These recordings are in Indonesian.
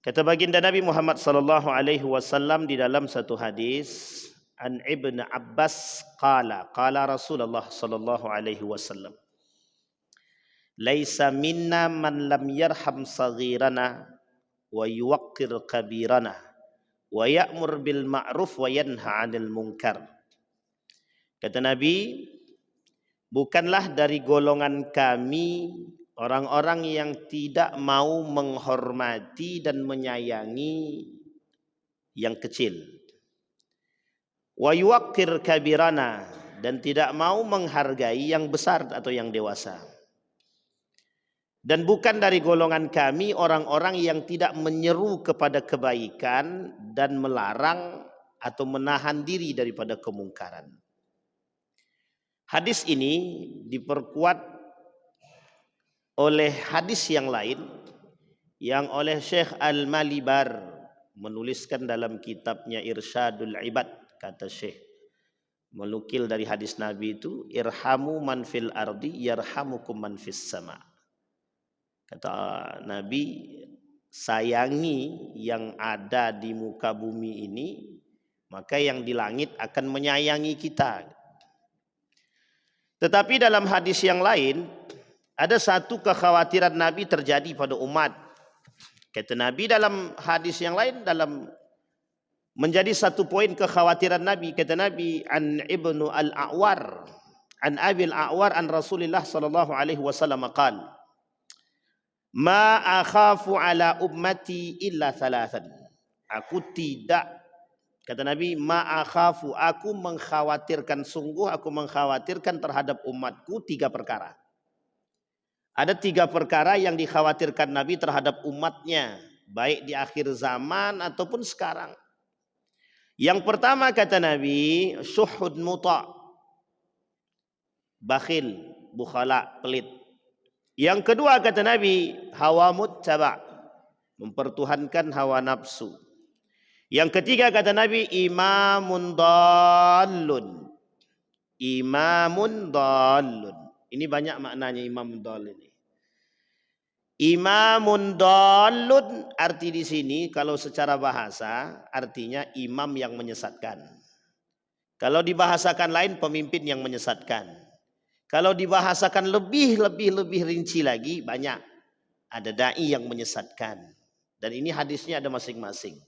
Kata baginda Nabi Muhammad sallallahu alaihi wasallam di dalam satu hadis, an Ibn Abbas qala Rasulullah sallallahu alaihi wasallam, laisa minna man lam yarham saghirana wa yuwaqqir kabirana wa ya'mur bil ma'ruf wa yanha 'anil munkar. Kata Nabi, bukanlah dari golongan kami orang-orang yang tidak mau menghormati dan menyayangi yang kecil. Wa yuwaqqir kabirana, dan tidak mau menghargai yang besar atau yang dewasa. Dan bukan dari golongan kami orang-orang yang tidak menyeru kepada kebaikan dan melarang atau menahan diri daripada kemungkaran. Hadis ini diperkuat oleh hadis yang lain yang oleh Syekh Al-Malibar menuliskan dalam kitabnya Irsyadul Ibad. Kata Syekh, menukil dari hadis Nabi itu, irhamu man fil ardi yarhamukum man fis sama. Kata Nabi, sayangi yang ada di muka bumi ini, maka yang di langit akan menyayangi kita. Tetapi dalam hadis yang lain, ada satu kekhawatiran Nabi terjadi pada umat. Kata Nabi dalam hadis yang lain, dalam menjadi satu poin kekhawatiran Nabi, kata Nabi, an Ibnu Al-A'war, an Abil A'war an Rasulullah sallallahu alaihi wasallam qala, ma akhafu ala ummati illa thalathan. Aku tidak, kata Nabi, ma akhafu, aku mengkhawatirkan, sungguh aku mengkhawatirkan terhadap umatku tiga perkara. Ada tiga perkara yang dikhawatirkan Nabi terhadap umatnya, baik di akhir zaman ataupun sekarang. Yang pertama kata Nabi, syuhud muta', bakhil, bukhala, pelit. Yang kedua kata Nabi, hawa muttaba', mempertuhankan hawa nafsu. Yang ketiga kata Nabi, imamun dallun, imamun dallun. Ini banyak maknanya imam dallun ini. Imamun dallun, arti di sini kalau secara bahasa artinya imam yang menyesatkan. Kalau dibahasakan lain, pemimpin yang menyesatkan. Kalau dibahasakan lebih rinci lagi, banyak. Ada dai yang menyesatkan. Dan ini hadisnya ada masing-masing.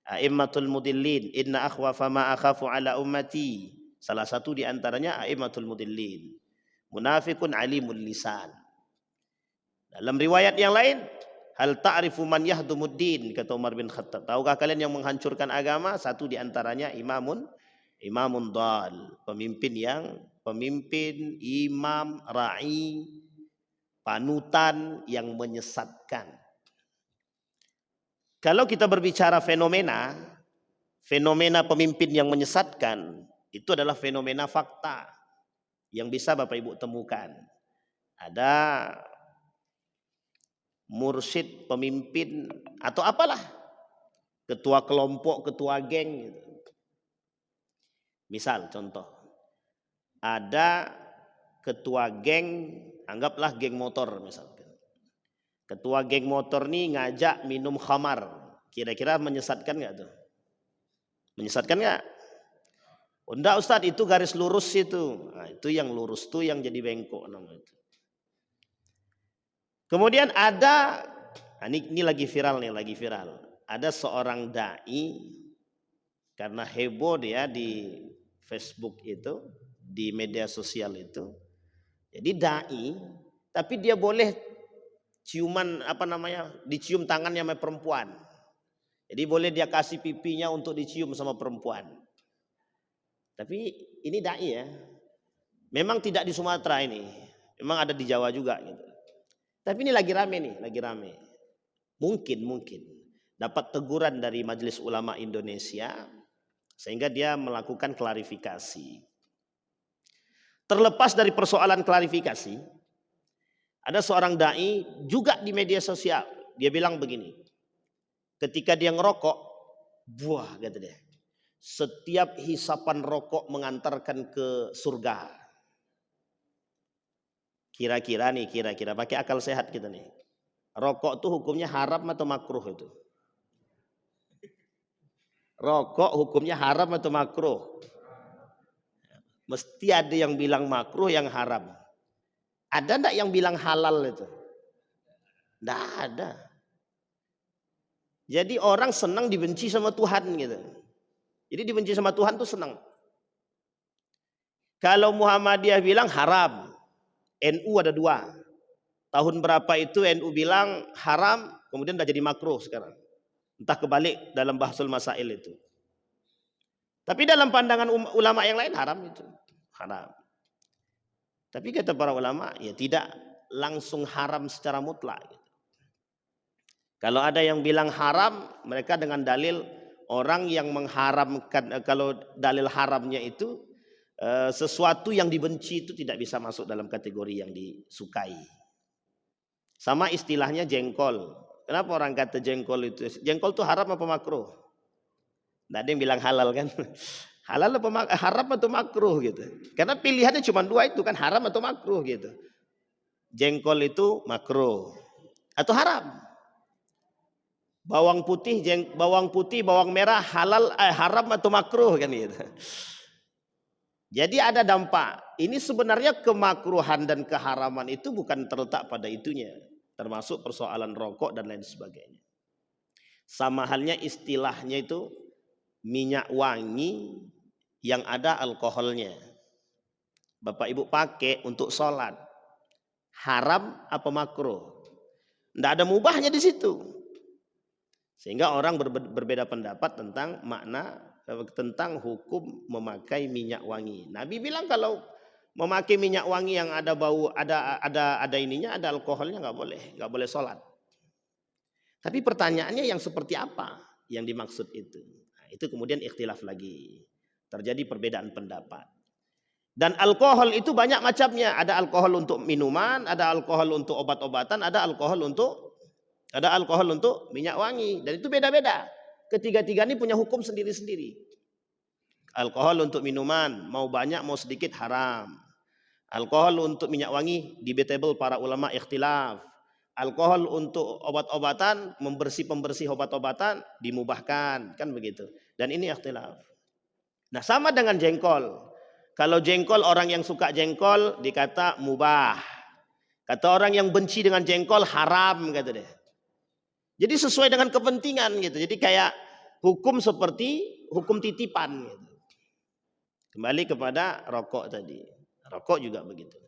A'immatul mudillin, inna akhwafa ma akhafu ala ummati. Salah satu di antaranya a'immatul mudillin. Munafikun alimul lisan. Dalam riwayat yang lain, hal ta'rifu man yahdumuddin, kata Umar bin Khattab. Tahukah kalian yang menghancurkan agama? Satu di antaranya imamun dal, pemimpin, imam, ra'i, panutan yang menyesatkan. Kalau kita berbicara fenomena pemimpin yang menyesatkan, itu adalah fenomena fakta yang bisa Bapak Ibu temukan. Ada mursyid, pemimpin, atau apalah, ketua kelompok, ketua geng gitu. Misal contoh, ada ketua geng, anggaplah geng motor misalkan. Ketua geng motor nih ngajak minum khamar, kira-kira menyesatkan nggak tuh? Menyesatkan nggak? Oh, enggak Ustadz, itu garis lurus itu. Nah, itu yang lurus tuh yang jadi bengkok namanya. Kemudian ada, ini lagi viral nih, ada seorang dai, karena heboh dia di Facebook itu, di media sosial itu. Jadi dai, tapi dia boleh ciuman dicium tangannya sama perempuan. Jadi boleh dia kasih pipinya untuk dicium sama perempuan. Tapi ini dai ya. Memang tidak di Sumatera ini, memang ada di Jawa juga gitu. Tapi ini lagi rame. Mungkin dapat teguran dari Majelis Ulama Indonesia sehingga dia melakukan klarifikasi. Terlepas dari persoalan klarifikasi, ada seorang dai juga di media sosial. Dia bilang begini, ketika dia ngerokok, buah kata dia, setiap hisapan rokok mengantarkan ke surga. Kira-kira pakai akal sehat kita nih. Rokok tuh hukumnya haram atau makruh itu? Rokok hukumnya haram atau makruh? Mesti ada yang bilang makruh, yang haram. Ada enggak yang bilang halal itu? Enggak ada. Jadi orang senang dibenci sama Tuhan gitu. Jadi dibenci sama Tuhan tuh senang. Kalau Muhammadiyah bilang haram, NU ada dua. Tahun berapa itu NU bilang haram, kemudian udah jadi makruh sekarang. Entah kebalik dalam Bahsul Masail itu. Tapi dalam pandangan ulama yang lain haram itu. Haram. Tapi kata para ulama, ya tidak langsung haram secara mutlak. Kalau ada yang bilang haram, mereka dengan dalil orang yang mengharamkan, kalau dalil haramnya itu sesuatu yang dibenci itu tidak bisa masuk dalam kategori yang disukai. Sama istilahnya jengkol. Kenapa orang kata jengkol itu? Jengkol itu haram apa makruh? Tidak ada yang bilang halal kan? Halal apa haram atau makruh gitu. Karena pilihannya cuma dua itu kan, haram atau makruh gitu. Jengkol itu makruh atau haram. Bawang putih, bawang merah halal haram atau makruh kan gitu. Jadi ada dampak. Ini sebenarnya kemakruhan dan keharaman itu bukan terletak pada itunya, termasuk persoalan rokok dan lain sebagainya. Sama halnya istilahnya itu minyak wangi yang ada alkoholnya. Bapak Ibu pakai untuk sholat, haram apa makruh? Tidak ada mubahnya di situ. Sehingga orang berbeda pendapat tentang makna, tentang hukum memakai minyak wangi. Nabi bilang kalau memakai minyak wangi yang ada bau, ada ininya, ada alkoholnya nggak boleh sholat. Tapi pertanyaannya yang seperti apa yang dimaksud itu? Nah, itu kemudian ikhtilaf lagi, terjadi perbedaan pendapat. Dan alkohol itu banyak macamnya. Ada alkohol untuk minuman, ada alkohol untuk obat-obatan, ada alkohol untuk minyak wangi, dan itu beda-beda. Ketiga-tiga ini punya hukum sendiri-sendiri. Alkohol untuk minuman, mau banyak mau sedikit haram. Alkohol untuk minyak wangi, debatable, para ulama ikhtilaf. Alkohol untuk obat-obatan, pembersih obat-obatan dimubahkan, kan begitu. Dan ini ikhtilaf. Nah, sama dengan jengkol. Kalau jengkol, orang yang suka jengkol dikata mubah. Kata orang yang benci dengan jengkol haram, kata deh. Jadi sesuai dengan kepentingan gitu. Jadi kayak hukum seperti hukum titipan gitu. Kembali kepada rokok tadi. Rokok juga begitu.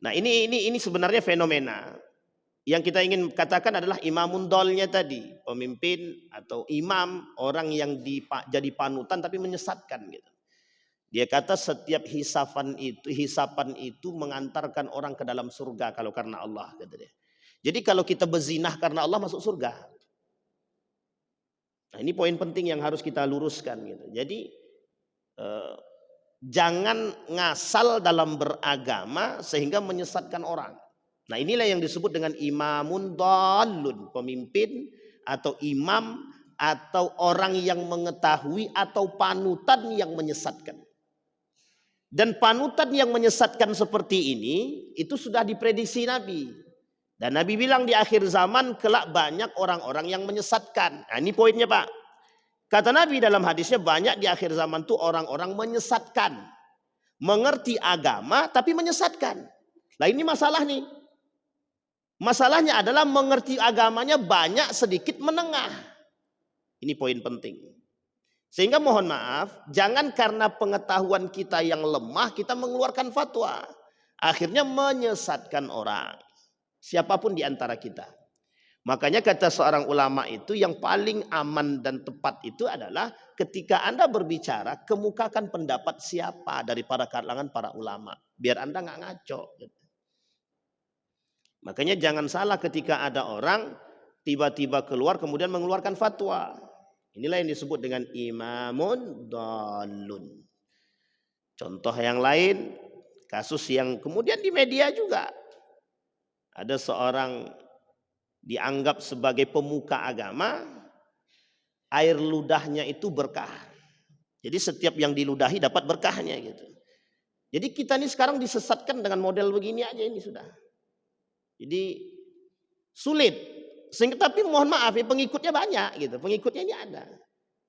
Nah, ini sebenarnya fenomena yang kita ingin katakan adalah imamun dolnya tadi, pemimpin atau imam, orang yang jadi panutan tapi menyesatkan gitu. Dia kata setiap hisapan itu mengantarkan orang ke dalam surga kalau karena Allah, kata dia. Jadi kalau kita berzinah karena Allah masuk surga. Nah, ini poin penting yang harus kita luruskan gitu. Jadi jangan ngasal dalam beragama sehingga menyesatkan orang. Nah, inilah yang disebut dengan imamun dhalun, pemimpin atau imam atau orang yang mengetahui atau panutan yang menyesatkan. Dan panutan yang menyesatkan seperti ini itu sudah diprediksi Nabi. Dan Nabi bilang di akhir zaman kelak banyak orang-orang yang menyesatkan. Nah, ini poinnya Pak. Kata Nabi dalam hadisnya banyak di akhir zaman tuh orang-orang menyesatkan. Mengerti agama tapi menyesatkan. Nah, ini masalah nih. Masalahnya adalah mengerti agamanya banyak sedikit menengah. Ini poin penting. Sehingga mohon maaf, jangan karena pengetahuan kita yang lemah kita mengeluarkan fatwa. Akhirnya menyesatkan orang. Siapapun di antara kita. Makanya kata seorang ulama itu yang paling aman dan tepat itu adalah ketika Anda berbicara, kemukakan pendapat siapa dari para kalangan para ulama. Biar Anda nggak ngaco. Makanya jangan salah ketika ada orang tiba-tiba keluar kemudian mengeluarkan fatwa. Inilah yang disebut dengan imamun dhalun. Contoh yang lain, kasus yang kemudian di media juga. Ada seorang dianggap sebagai pemuka agama, air ludahnya itu berkah. Jadi setiap yang diludahi dapat berkahnya gitu. Jadi kita ini sekarang disesatkan dengan model begini aja ini sudah. Jadi sulit. Tapi mohon maaf ya, pengikutnya banyak gitu. Pengikutnya ini ada.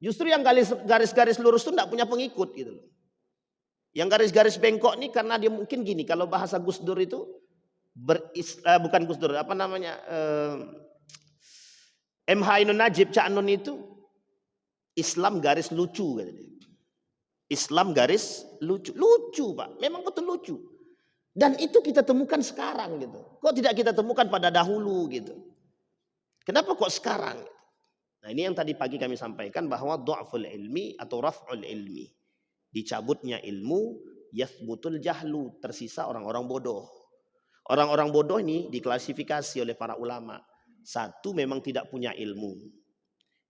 Justru yang garis-garis lurus itu tidak punya pengikut gitu loh. Yang garis-garis bengkok ini karena dia mungkin gini, kalau bahasa Gus Dur itu bukan Gus Dur, apa namanya? MH Ainun Najib Cak Nun itu Islam garis lucu katanya. Islam garis lucu. Lucu, Pak. Memang betul lucu. Dan itu kita temukan sekarang gitu. Kok tidak kita temukan pada dahulu gitu. Kenapa kok sekarang? Nah, ini yang tadi pagi kami sampaikan bahwa du'aful ilmi atau raf'ul ilmi. Dicabutnya ilmu, yathbutul jahlu, tersisa orang-orang bodoh. Orang-orang bodoh ini diklasifikasi oleh para ulama. Satu, memang tidak punya ilmu.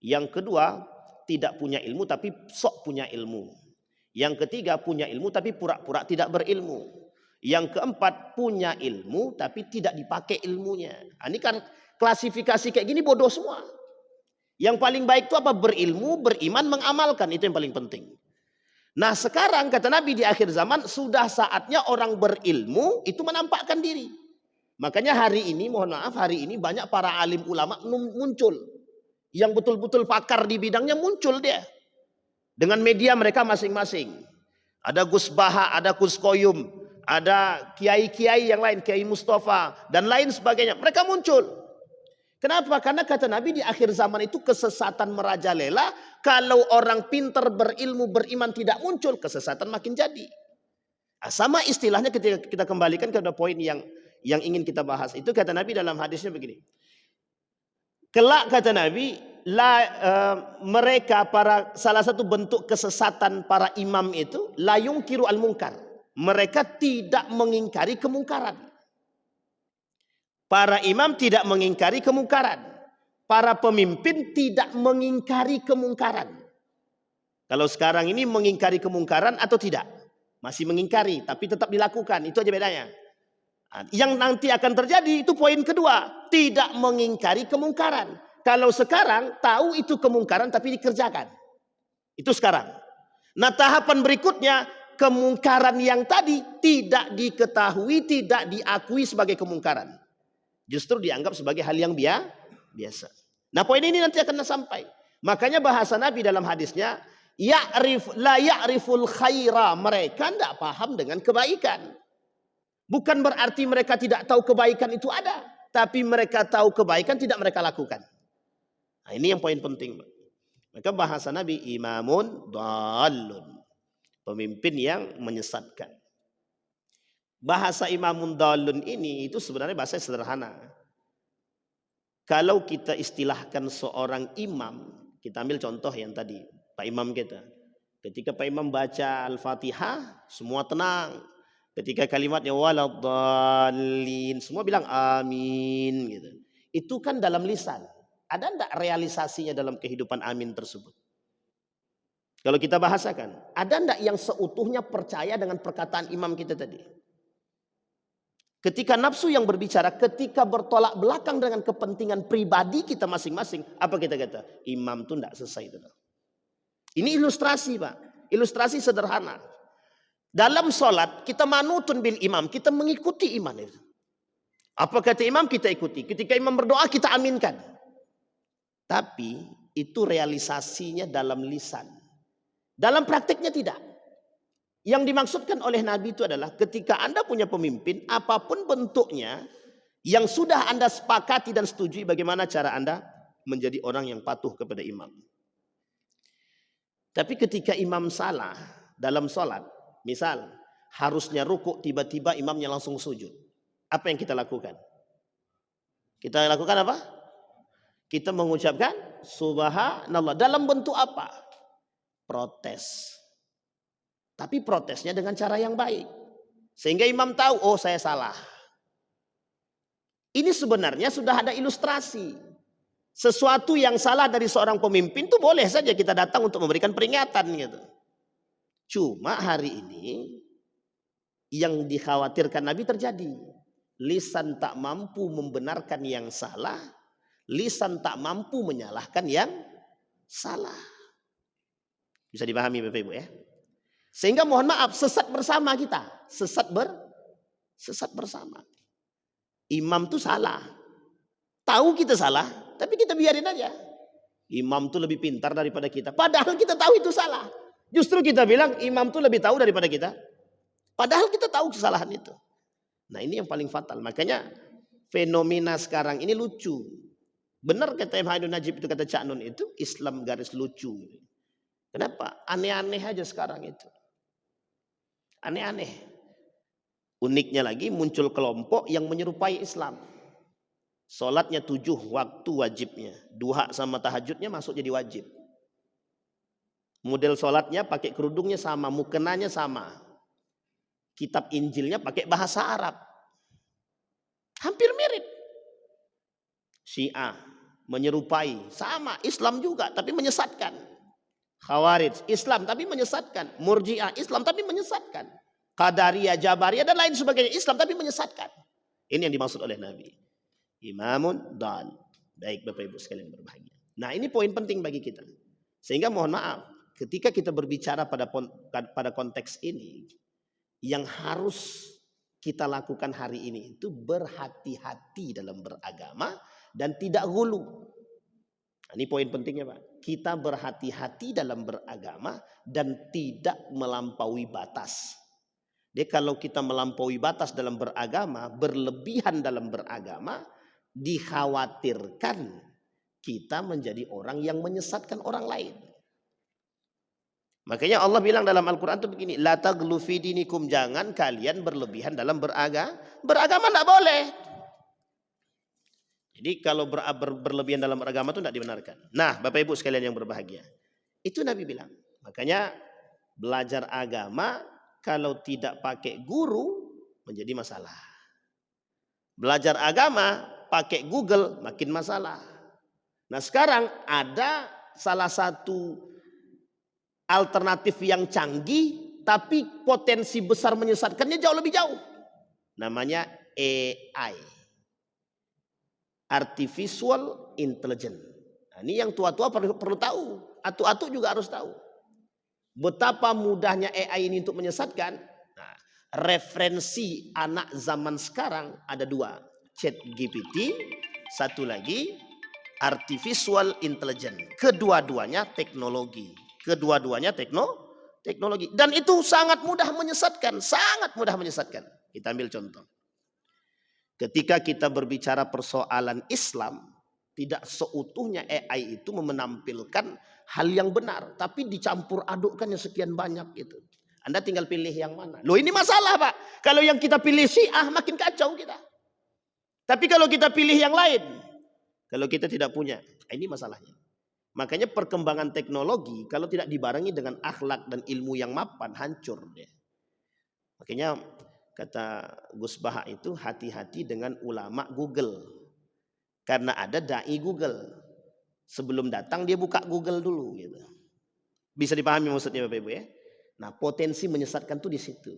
Yang kedua, tidak punya ilmu tapi sok punya ilmu. Yang ketiga, punya ilmu tapi pura-pura tidak berilmu. Yang keempat, punya ilmu tapi tidak dipakai ilmunya. Nah, ini kan klasifikasi kayak gini bodoh semua. Yang paling baik itu apa? Berilmu, beriman, mengamalkan. Itu yang paling penting. Nah sekarang kata Nabi di akhir zaman sudah saatnya orang berilmu itu menampakkan diri. Makanya hari ini, mohon maaf, hari ini banyak para alim ulama muncul. Yang betul-betul pakar di bidangnya muncul dia. Dengan media mereka masing-masing. Ada Gus Baha, ada Gus Koyum, ada kiai-kiai yang lain, Kiai Mustafa, dan lain sebagainya. Mereka muncul. Kenapa? Karena kata Nabi di akhir zaman itu kesesatan merajalela. Kalau orang pintar berilmu beriman tidak muncul, kesesatan makin jadi. Nah, sama istilahnya ketika kita kembalikan ke poin yang ingin kita bahas. Itu kata Nabi dalam hadisnya begini. Kelak kata Nabi, mereka salah satu bentuk kesesatan para imam itu la yungkiru al munkar. Mereka tidak mengingkari kemungkaran. Para imam tidak mengingkari kemungkaran. Para pemimpin tidak mengingkari kemungkaran. Kalau sekarang ini mengingkari kemungkaran atau tidak? Masih mengingkari, tapi tetap dilakukan. Itu aja bedanya. Yang nanti akan terjadi itu poin kedua. Tidak mengingkari kemungkaran. Kalau sekarang tahu itu kemungkaran tapi dikerjakan. Itu sekarang. Nah tahapan berikutnya, kemungkaran yang tadi tidak diketahui, tidak diakui sebagai kemungkaran. Justru dianggap sebagai hal yang biasa. Nah poin ini nanti akan sampai. Makanya bahasa Nabi dalam hadisnya, la ya'riful khaira. Mereka tidak paham dengan kebaikan. Bukan berarti mereka tidak tahu kebaikan itu ada. Tapi mereka tahu kebaikan tidak mereka lakukan. Nah ini yang poin penting. Maka bahasa Nabi, imamun dhalun. Pemimpin yang menyesatkan. Bahasa imamun dalun ini itu sebenarnya bahasa sederhana. Kalau kita istilahkan seorang imam, kita ambil contoh yang tadi, Pak Imam kita. Ketika Pak Imam baca Al-Fatihah, semua tenang. Ketika kalimatnya waladhdallin, semua bilang amin gitu. Itu kan dalam lisan. Ada enggak realisasinya dalam kehidupan amin tersebut? Kalau kita bahasakan, ada enggak yang seutuhnya percaya dengan perkataan imam kita tadi? Ketika nafsu yang berbicara, ketika bertolak belakang dengan kepentingan pribadi kita masing-masing, apa kita kata? Imam itu tidak selesai. Ini ilustrasi, Pak. Ilustrasi sederhana. Dalam sholat, kita manutun bil imam, kita mengikuti imam itu. Apa kata imam, kita ikuti. Ketika imam berdoa, kita aminkan. Tapi itu realisasinya dalam lisan. Dalam prakteknya tidak. Yang dimaksudkan oleh Nabi itu adalah ketika Anda punya pemimpin, apapun bentuknya, yang sudah Anda sepakati dan setujui bagaimana cara Anda menjadi orang yang patuh kepada imam. Tapi ketika imam salah dalam sholat, misal harusnya rukuk, tiba-tiba imamnya langsung sujud. Apa yang kita lakukan? Kita lakukan apa? Kita mengucapkan subhanallah. Dalam bentuk apa? Protes. Tapi protesnya dengan cara yang baik. Sehingga imam tahu, oh saya salah. Ini sebenarnya sudah ada ilustrasi. Sesuatu yang salah dari seorang pemimpin itu boleh saja kita datang untuk memberikan peringatan gitu. Cuma hari ini yang dikhawatirkan Nabi terjadi. Lisan tak mampu membenarkan yang salah. Lisan tak mampu menyalahkan yang salah. Bisa dipahami Bapak Ibu ya. Sehingga mohon maaf sesat bersama kita. Sesat bersama. Imam itu salah. Tahu kita salah. Tapi kita biarin aja. Imam tuh lebih pintar daripada kita. Padahal kita tahu itu salah. Justru kita bilang imam tuh lebih tahu daripada kita. Padahal kita tahu kesalahan itu. Nah ini yang paling fatal. Makanya fenomena sekarang ini lucu. Benar kata M. Haidun Najib itu, kata Cak Nun itu, Islam garis lucu. Kenapa? Aneh-aneh aja sekarang itu. Aneh-aneh. Uniknya lagi muncul kelompok yang menyerupai Islam. Sholatnya 7 waktu wajibnya. Duha sama tahajudnya masuk jadi wajib. Model sholatnya pakai kerudungnya sama, mukenanya sama. Kitab Injilnya pakai bahasa Arab. Hampir mirip. Syiah menyerupai, sama Islam juga tapi menyesatkan. Khawarij Islam tapi menyesatkan. Murji'ah Islam tapi menyesatkan. Qadariyah, Jabariyah dan lain sebagainya Islam tapi menyesatkan. Ini yang dimaksud oleh Nabi. Imamun dal. Baik Bapak Ibu sekalian berbahagia. Nah ini poin penting bagi kita. Sehingga mohon maaf, ketika kita berbicara pada konteks ini, yang harus kita lakukan hari ini itu berhati-hati dalam beragama dan tidak gulu. Nah, ini poin pentingnya Pak. Kita berhati-hati dalam beragama dan tidak melampaui batas. Jadi kalau kita melampaui batas dalam beragama, berlebihan dalam beragama, dikhawatirkan kita menjadi orang yang menyesatkan orang lain. Makanya Allah bilang dalam Al-Quran itu begini, la taghlu fi dinikum, jangan kalian berlebihan dalam beragama. Beragama tidak boleh. Jadi kalau berlebihan dalam beragama itu tidak dibenarkan. Nah Bapak Ibu sekalian yang berbahagia, itu Nabi bilang. Makanya belajar agama kalau tidak pakai guru menjadi masalah. Belajar agama pakai Google makin masalah. Nah sekarang ada salah satu alternatif yang canggih tapi potensi besar menyesatkannya jauh lebih jauh. Namanya AI. Artificial Intelligence. Nah, ini yang tua-tua perlu tahu. Atu-atu juga harus tahu. Betapa mudahnya AI ini untuk menyesatkan. Nah, referensi anak zaman sekarang ada 2. ChatGPT, satu lagi Artificial Intelligence. Kedua-duanya teknologi. Teknologi. Dan itu sangat mudah menyesatkan. Sangat mudah menyesatkan. Kita ambil contoh. Ketika kita berbicara persoalan Islam, tidak seutuhnya AI itu menampilkan hal yang benar. Tapi dicampur adukkannya sekian banyak itu. Anda tinggal pilih yang mana. Loh ini masalah Pak. Kalau yang kita pilih Syiah makin kacau kita. Tapi kalau kita pilih yang lain. Kalau kita tidak punya. Ini masalahnya. Makanya perkembangan teknologi kalau tidak dibarengi dengan akhlak dan ilmu yang mapan hancur deh. Makanya kata Gus Baha itu hati-hati dengan ulama Google. Karena ada dai Google. Sebelum datang dia buka Google dulu gitu. Bisa dipahami maksudnya Bapak Ibu ya? Nah, potensi menyesatkan tuh di situ.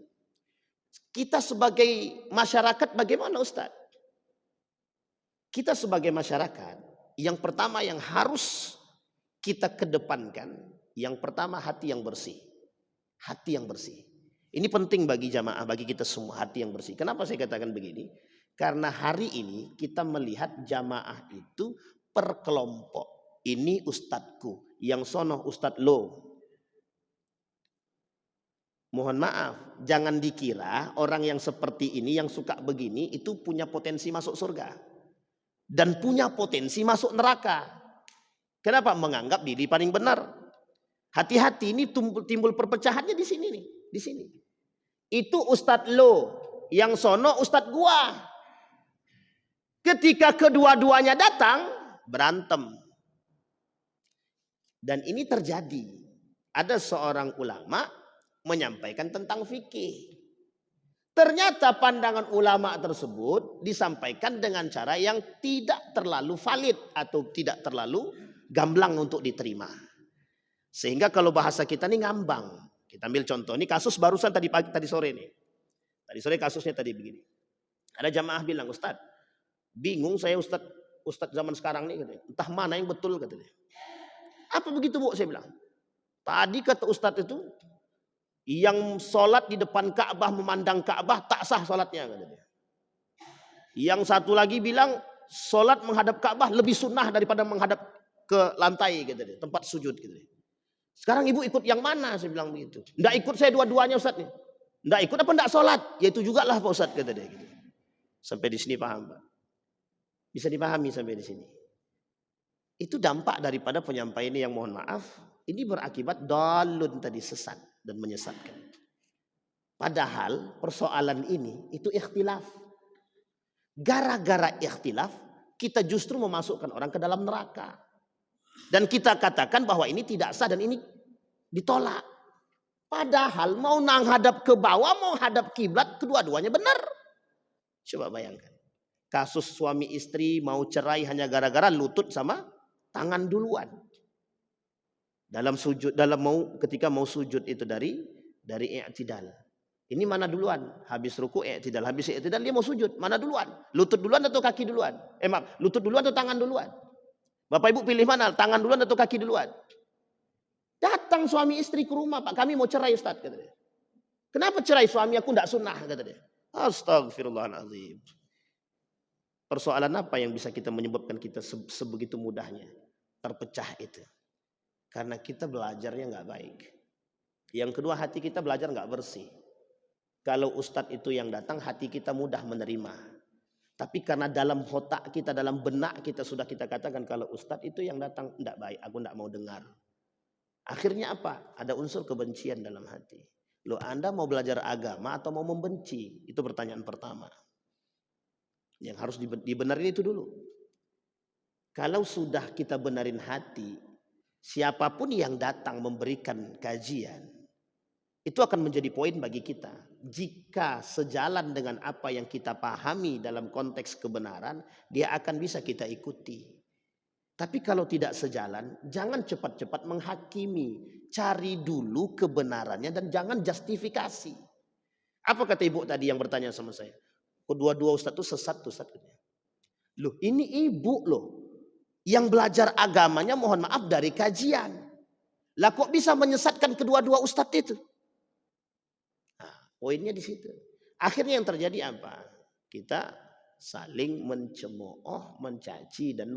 Kita sebagai masyarakat bagaimana Ustaz? Kita sebagai masyarakat yang pertama yang harus kita kedepankan, yang pertama hati yang bersih. Hati yang bersih. Ini penting bagi jamaah, bagi kita semua, hati yang bersih. Kenapa saya katakan begini? Karena hari ini kita melihat jamaah itu per kelompok. Ini ustadku, yang sono ustad lo. Mohon maaf, jangan dikira orang yang seperti ini, yang suka begini, itu punya potensi masuk surga. Dan punya potensi masuk neraka. Kenapa? Menganggap diri paling benar. Hati-hati, ini timbul perpecahannya di sini nih, di sini. Itu ustadz lo, yang sono ustadz gua. Ketika kedua-duanya datang, berantem. Dan ini terjadi. Ada seorang ulama menyampaikan tentang fikih. Ternyata pandangan ulama tersebut disampaikan dengan cara yang tidak terlalu valid atau tidak terlalu gamblang untuk diterima. Sehingga kalau bahasa kita ini ngambang. Kita ambil contoh, ini kasus barusan tadi pagi, tadi sore nih. Tadi sore kasusnya tadi begini. Ada jamaah bilang, Ustadz, bingung saya Ustadz zaman sekarang nih, katanya. Entah mana yang betul katanya. Apa begitu Bu? Saya bilang. Tadi kata Ustadz itu, yang sholat di depan Ka'bah memandang Ka'bah tak sah sholatnya katanya. Yang satu lagi bilang sholat menghadap Ka'bah lebih sunnah daripada menghadap ke lantai gitu deh, tempat sujud gitu deh. Sekarang ibu ikut yang mana? Saya bilang begitu. Enggak ikut saya dua-duanya Ustaz nih. Enggak ikut apa enggak sholat? Ya itu juga lah Pak Ustaz kata dia gitu. Sampai di sini paham Pak. Bisa dipahami sampai di sini. Itu dampak daripada penyampaian ini yang mohon maaf. Ini berakibat dalun tadi, sesat dan menyesatkan. Padahal persoalan ini itu ikhtilaf. Gara-gara ikhtilaf kita justru memasukkan orang ke dalam neraka. Dan kita katakan bahwa ini tidak sah dan ini ditolak. Padahal mau menghadap ke bawah, mau hadap kiblat, kedua-duanya benar. Coba bayangkan. Kasus suami istri mau cerai hanya gara-gara lutut sama tangan duluan. Dalam sujud, ketika mau sujud itu dari i'tidal. Ini mana duluan? Habis ruku i'tidal, habis i'tidal dia mau sujud. Mana duluan? Lutut duluan atau kaki duluan? Maaf, lutut duluan atau tangan duluan? Bapak Ibu pilih mana? Tangan duluan atau kaki duluan? Datang suami istri ke rumah, Pak, kami mau cerai Ustaz, kata dia. Kenapa cerai? Suami aku tidak sunnah, kata dia. Astagfirullahaladzim. Persoalan apa yang bisa kita menyebabkan kita sebegitu mudahnya terpecah itu? Karena kita belajarnya nggak baik. Yang kedua, hati kita belajar nggak bersih. Kalau ustadz itu yang datang, hati kita mudah menerima. Tapi karena dalam otak kita, dalam benak kita sudah kita katakan kalau ustadz itu yang datang tidak baik, aku tidak mau dengar. Akhirnya apa? Ada unsur kebencian dalam hati. Loh, Anda mau belajar agama atau mau membenci? Itu pertanyaan pertama. Yang harus dibenarin itu dulu. Kalau sudah kita benarin hati, siapapun yang datang memberikan kajian, itu akan menjadi poin bagi kita. Jika sejalan dengan apa yang kita pahami dalam konteks kebenaran, dia akan bisa kita ikuti. Tapi kalau tidak sejalan, jangan cepat-cepat menghakimi. Cari dulu kebenarannya dan jangan justifikasi. Apa kata ibu tadi yang bertanya sama saya? Kedua-dua ustaz itu sesat Ustaz. Loh, ini ibu loh. Yang belajar agamanya mohon maaf dari kajian. Lah kok bisa menyesatkan kedua-dua ustaz itu? Nah, poinnya di situ. Akhirnya yang terjadi apa? Kita saling mencemooh, mencaci dan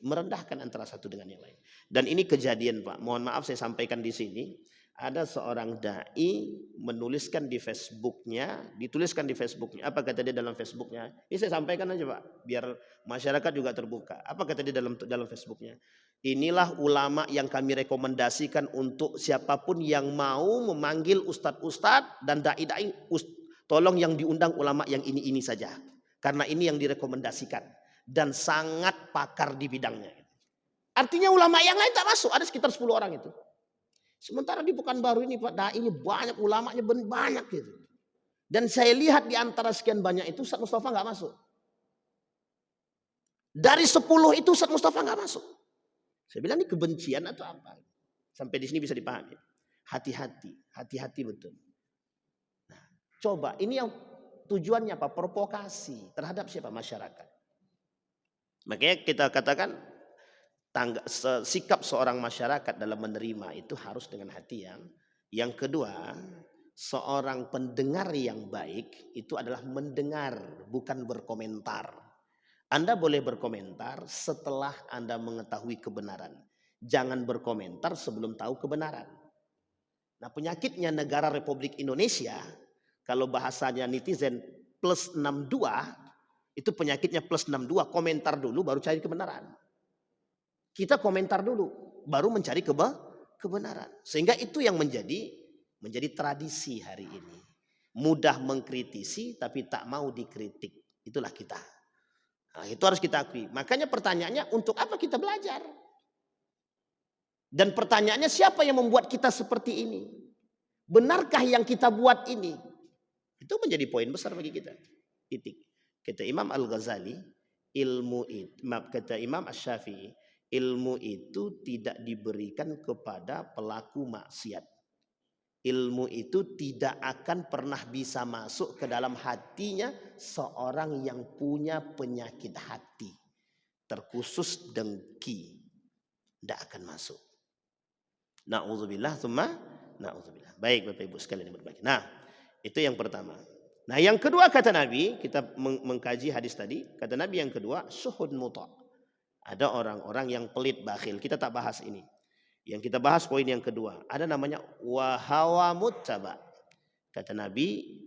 merendahkan antara satu dengan yang lain. Dan ini kejadian Pak. Mohon maaf saya sampaikan di sini. Ada seorang dai menuliskan di Facebooknya, dituliskan di Facebooknya. Apa kata dia dalam Facebooknya? Ini saya sampaikan aja Pak, biar masyarakat juga terbuka. Apa kata dia dalam Facebooknya? Inilah ulama yang kami rekomendasikan untuk siapapun yang mau memanggil ustadz-ustadz dan dai-dai. Tolong yang diundang ulama yang ini saja. Karena ini yang direkomendasikan. Dan sangat pakar di bidangnya. Artinya ulama yang lain tak masuk. Ada sekitar 10 orang itu. Sementara di Pekanbaru ini Pak Dai ini banyak ulamanya banyak gitu. Dan saya lihat di antara sekian banyak itu Ustaz Mustafa nggak masuk. Dari 10 itu Ustaz Mustafa nggak masuk. Saya bilang ini kebencian atau apa? Sampai di sini bisa dipahami. Hati-hati betul. Nah, coba ini yang tujuannya apa? Provokasi terhadap siapa? Masyarakat. Makanya kita katakan sikap seorang masyarakat dalam menerima itu harus dengan hati yang kedua, seorang pendengar yang baik itu adalah mendengar, bukan berkomentar. Anda boleh berkomentar setelah Anda mengetahui kebenaran. Jangan berkomentar sebelum tahu kebenaran. Nah, penyakitnya negara Republik Indonesia, kalau bahasanya netizen plus 62, itu penyakitnya plus 62, komentar dulu baru cari kebenaran. Kita komentar dulu, baru mencari kebenaran. Sehingga itu yang menjadi tradisi hari ini. Mudah mengkritisi tapi tak mau dikritik. Itulah kita. Nah, itu harus kita akui. Makanya pertanyaannya untuk apa kita belajar? Dan pertanyaannya siapa yang membuat kita seperti ini? Benarkah yang kita buat ini? Itu menjadi poin besar bagi kita. Titik. Kata Imam Al-Ghazali, kata Imam Asy-Syafi'i, ilmu itu tidak diberikan kepada pelaku maksiat. Ilmu itu tidak akan pernah bisa masuk ke dalam hatinya seorang yang punya penyakit hati. Terkhusus dengki. Tidak akan masuk. Na'udzubillah, tsumma na'udzubillah. Baik Bapak Ibu sekalian yang berbahagia. Nah, itu yang pertama. Nah, yang kedua kata Nabi, kita mengkaji hadis tadi, kata Nabi yang kedua, syuhud muta'. Ada orang-orang yang pelit, bakhil. Kita tak bahas ini. Yang kita bahas poin yang kedua. Ada namanya wahawa muttaba. Kata Nabi,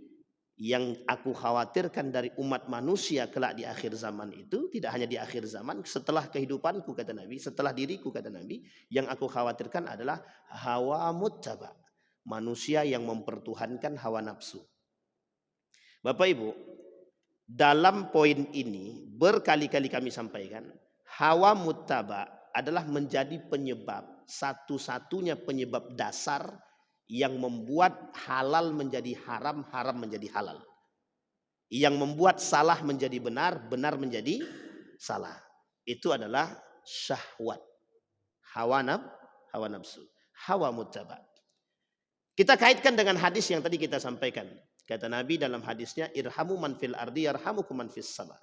yang aku khawatirkan dari umat manusia kelak di akhir zaman itu, tidak hanya di akhir zaman, setelah kehidupanku kata Nabi, setelah diriku kata Nabi, yang aku khawatirkan adalah hawa muttaba. Manusia yang mempertuhankan hawa nafsu. Bapak Ibu, dalam poin ini berkali-kali kami sampaikan, hawa muttaba adalah menjadi penyebab, satu-satunya penyebab dasar yang membuat halal menjadi haram, haram menjadi halal. Yang membuat salah menjadi benar, benar menjadi salah. Itu adalah syahwat. Hawa nafsu. Hawa muttaba. Kita kaitkan dengan hadis yang tadi kita sampaikan. Kata Nabi dalam hadisnya, irhamu man fil ardi yarhamukum man fis sama.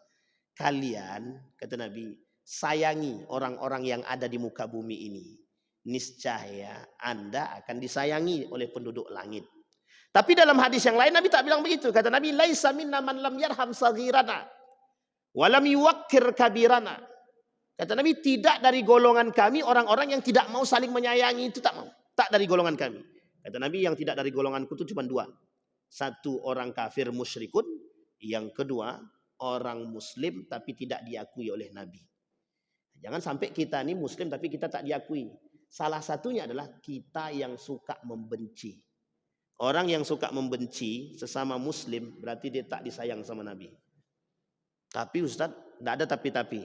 Kalian, kata Nabi, sayangi orang-orang yang ada di muka bumi ini. Niscaya Anda akan disayangi oleh penduduk langit. Tapi dalam hadis yang lain Nabi tak bilang begitu. Kata Nabi, laisa minna man lam yarham saghirana wa lam yuwaqqir kabirana. Kata Nabi, tidak dari golongan kami orang-orang yang tidak mau saling menyayangi, itu tak mau. Tak dari golongan kami. Kata Nabi, yang tidak dari golonganku itu cuma dua. Satu, orang kafir musyrikun. Yang kedua, orang muslim tapi tidak diakui oleh Nabi. Jangan sampai kita ini muslim tapi kita tak diakui. Salah satunya adalah kita yang suka membenci. Orang yang suka membenci sesama muslim berarti dia tak disayang sama Nabi. Tapi Ustaz, tidak ada tapi-tapi.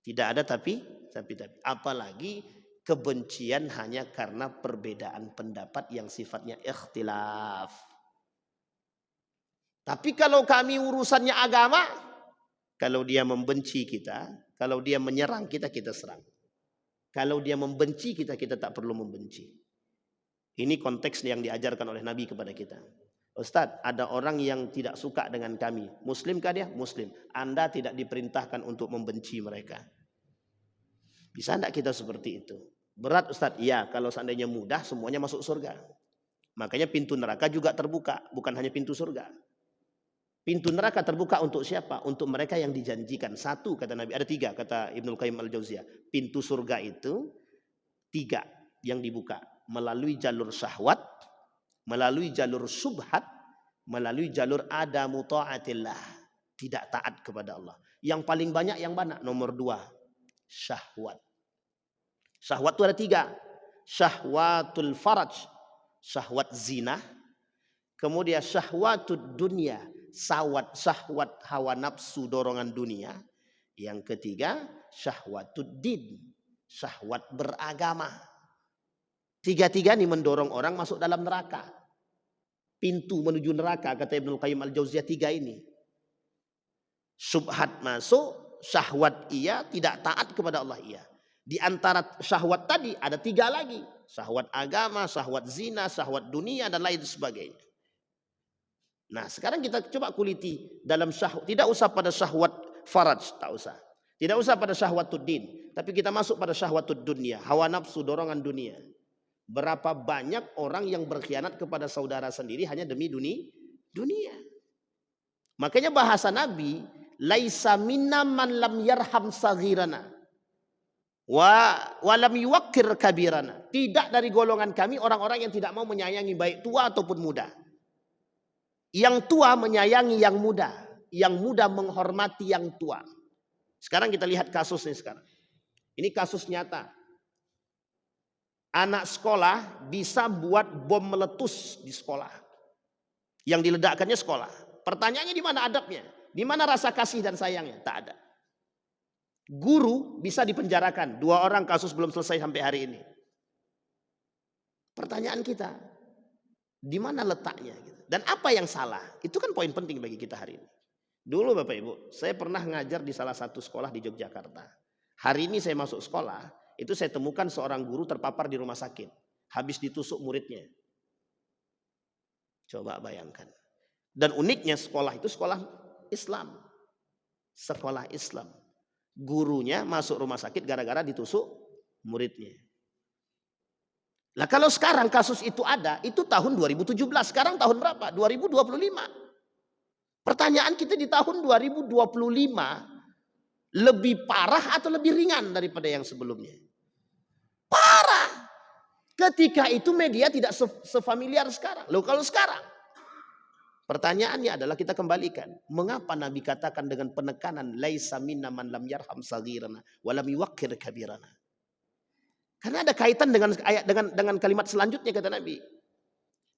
Tidak ada tapi-tapi. Apalagi kebencian hanya karena perbedaan pendapat yang sifatnya ikhtilaf. Tapi kalau kami urusannya agama, kalau dia membenci kita, kalau dia menyerang kita, kita serang. Kalau dia membenci kita, kita tak perlu membenci. Ini konteks yang diajarkan oleh Nabi kepada kita. Ustadz, ada orang yang tidak suka dengan kami. Muslimkah dia? Muslim. Anda tidak diperintahkan untuk membenci mereka. Bisa tidak kita seperti itu? Berat Ustadz? Ya, kalau seandainya mudah semuanya masuk surga. Makanya pintu neraka juga terbuka. Bukan hanya pintu surga. Pintu neraka terbuka untuk siapa? Untuk mereka yang dijanjikan. Satu kata Nabi, ada tiga kata Ibnul Qayyim al-Jauziyah. Pintu surga itu tiga yang dibuka. Melalui jalur syahwat, melalui jalur subhat, melalui jalur adamu ta'atillah. Tidak taat kepada Allah. Yang paling banyak yang mana? Nomor dua, syahwat. Syahwat itu ada tiga. Syahwatul faraj, syahwat zina. Kemudian syahwatud dunia, syahwat hawa nafsu dorongan dunia. Yang ketiga syahwatud din, syahwat beragama. Tiga-tiga ini mendorong orang masuk dalam neraka. Pintu menuju neraka kata Ibnul Qayyim al-Jauziyah tiga ini. Subhat masuk, syahwat iya, tidak taat kepada Allah iya. Di antara syahwat tadi ada tiga lagi. Syahwat agama, syahwat zina, syahwat dunia dan lain sebagainya. Nah sekarang kita coba kuliti dalam syahwat. Tidak usah pada syahwat faraj, tak usah. Tidak usah pada syahwatud din. Tapi kita masuk pada syahwatud dunia. Hawa nafsu, dorongan dunia. Berapa banyak orang yang berkhianat kepada saudara sendiri hanya demi dunia. Makanya bahasa Nabi, laisa minna man lam yarham saghirana wa lam yuwaqqir kabirana. Tidak dari golongan kami orang-orang yang tidak mau menyayangi baik tua ataupun muda. Yang tua menyayangi yang muda menghormati yang tua. Sekarang kita lihat kasusnya sekarang. Ini kasus nyata. Anak sekolah bisa buat bom meletus di sekolah. Yang diledakkannya sekolah. Pertanyaannya di mana adabnya? Di mana rasa kasih dan sayangnya? Tak ada. Guru bisa dipenjarakan. 2 orang kasus belum selesai sampai hari ini. Pertanyaan kita, di mana letaknya? Dan apa yang salah? Itu kan poin penting bagi kita hari ini. Dulu Bapak Ibu, saya pernah ngajar di salah satu sekolah di Yogyakarta. Hari ini saya masuk sekolah, itu saya temukan seorang guru terpapar di rumah sakit. Habis ditusuk muridnya. Coba bayangkan. Dan uniknya sekolah itu sekolah Islam. Sekolah Islam. Gurunya masuk rumah sakit gara-gara ditusuk muridnya. Nah kalau sekarang kasus itu ada, itu tahun 2017. Sekarang tahun berapa? 2025. Pertanyaan kita di tahun 2025. Lebih parah atau lebih ringan daripada yang sebelumnya? Parah. Ketika itu media tidak sefamiliar sekarang. Loh kalau sekarang? Pertanyaannya adalah kita kembalikan. Mengapa Nabi katakan dengan penekanan laisa minna man lam yarham saghirana wa lam yuwaqqir kabirana? Karena ada kaitan dengan ayat dengan kalimat selanjutnya kata Nabi.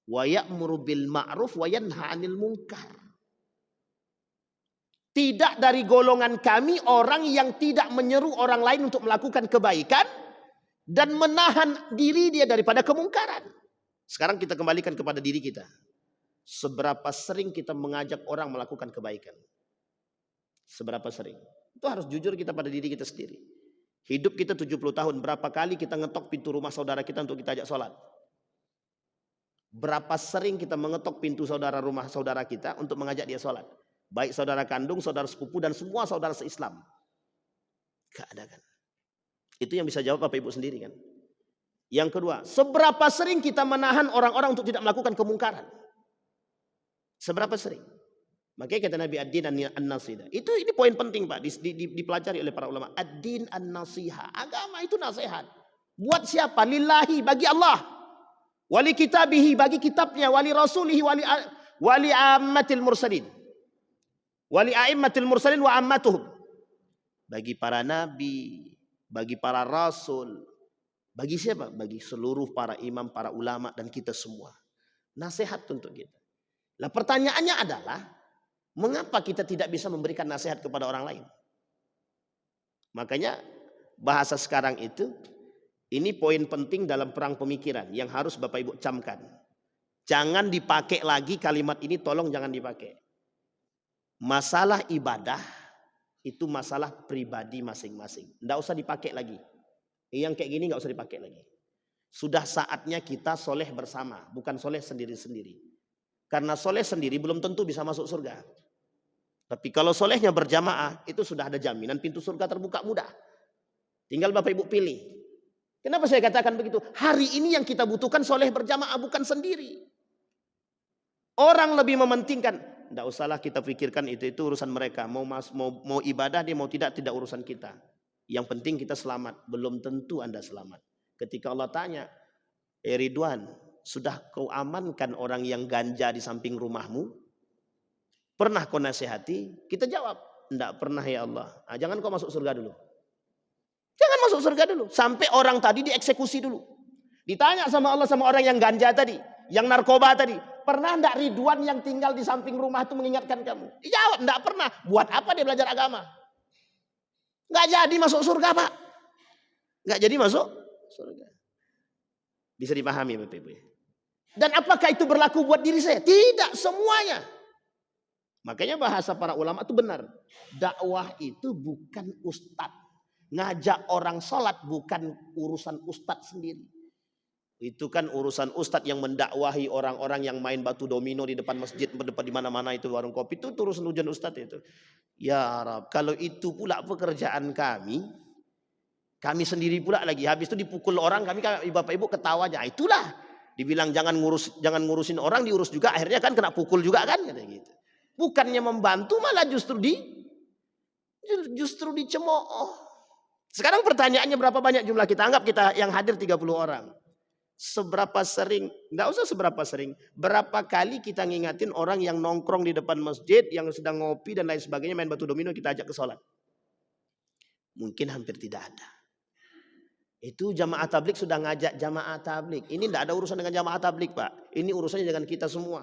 Wa ya'muru bil ma'ruf wa yanha 'anil munkar. Tidak dari golongan kami orang yang tidak menyeru orang lain untuk melakukan kebaikan dan menahan diri dia daripada kemungkaran. Sekarang kita kembalikan kepada diri kita. Seberapa sering kita mengajak orang melakukan kebaikan? Seberapa sering? Itu harus jujur kita pada diri kita sendiri. Hidup kita 70 tahun, berapa kali kita ngetok pintu rumah saudara kita untuk kita ajak sholat? Berapa sering kita mengetok pintu rumah saudara kita untuk mengajak dia sholat? Baik saudara kandung, saudara sepupu, dan semua saudara se-Islam. Gak ada kan? Itu yang bisa jawab Bapak Ibu sendiri kan? Yang kedua, seberapa sering kita menahan orang-orang untuk tidak melakukan kemungkaran? Seberapa sering? Makanya kata Nabi ad-din an-nasiha. Ini poin penting Pak, dipelajari oleh para ulama. Ad-din an-nasiha. Agama itu nasihat. Buat siapa? Lillahi, bagi Allah. Wali kitabihi, bagi kitabnya. Wali rasulihi, wali ammatil mursalin. Wali a'immatil mursalin wa ammatuhum. Bagi para nabi, bagi para rasul. Bagi siapa? Bagi seluruh para imam, para ulama, dan kita semua. Nasihat untuk kita. Nah pertanyaannya adalah, mengapa kita tidak bisa memberikan nasihat kepada orang lain? Makanya bahasa sekarang itu, ini poin penting dalam perang pemikiran yang harus Bapak Ibu camkan. Jangan dipakai lagi kalimat ini, tolong jangan dipakai. Masalah ibadah itu masalah pribadi masing-masing. Tidak usah dipakai lagi. Yang kayak gini nggak usah dipakai lagi. Sudah saatnya kita soleh bersama, bukan soleh sendiri-sendiri. Karena soleh sendiri belum tentu bisa masuk surga. Tapi kalau solehnya berjamaah, itu sudah ada jaminan pintu surga terbuka mudah. Tinggal Bapak Ibu pilih. Kenapa saya katakan begitu? Hari ini yang kita butuhkan soleh berjamaah, bukan sendiri. Orang lebih mementingkan, tidak usahlah kita pikirkan itu urusan mereka. Mau ibadah dia mau tidak urusan kita. Yang penting kita selamat. Belum tentu Anda selamat. Ketika Allah tanya, Ridwan, sudah kau amankan orang yang ganja di samping rumahmu? Pernah kau nasihati? Kita jawab, enggak pernah ya Allah. Nah, jangan kau masuk surga dulu. Jangan masuk surga dulu. Sampai orang tadi dieksekusi dulu. Ditanya sama Allah sama orang yang ganja tadi, yang narkoba tadi. Pernah enggak Ridwan yang tinggal di samping rumah itu mengingatkan kamu? Dijawab, enggak pernah. Buat apa dia belajar agama? Enggak jadi masuk surga Pak. Enggak jadi masuk surga. Bisa dipahami Bapak Ibu ya? Dan apakah itu berlaku buat diri saya? Tidak semuanya. Makanya bahasa para ulama itu benar. Dakwah itu bukan ustadz. Ngajak orang sholat bukan urusan ustadz sendiri. Itu kan urusan ustadz yang mendakwahi orang-orang yang main batu domino di depan masjid, depan di mana-mana itu warung kopi. Itu urusan ujian ustadz itu. Ya Rab, kalau itu pula pekerjaan kami sendiri pula lagi. Habis itu dipukul orang, kami Bapak Ibu ketawa aja. Itulah. Dibilang jangan ngurusin orang, diurus juga, akhirnya kan kena pukul juga kan gitu. Bukannya membantu malah justru dicemooh. Sekarang pertanyaannya berapa banyak jumlah kita? Anggap kita yang hadir 30 orang. Seberapa sering, enggak usah seberapa sering, berapa kali kita ngingatin orang yang nongkrong di depan masjid, yang sedang ngopi dan lain sebagainya, main batu domino, kita ajak ke sholat? Mungkin hampir tidak ada. Itu jamaah tablik sudah ngajak jamaah tablik. Ini tidak ada urusan dengan jamaah tablik Pak. Ini urusannya dengan kita semua.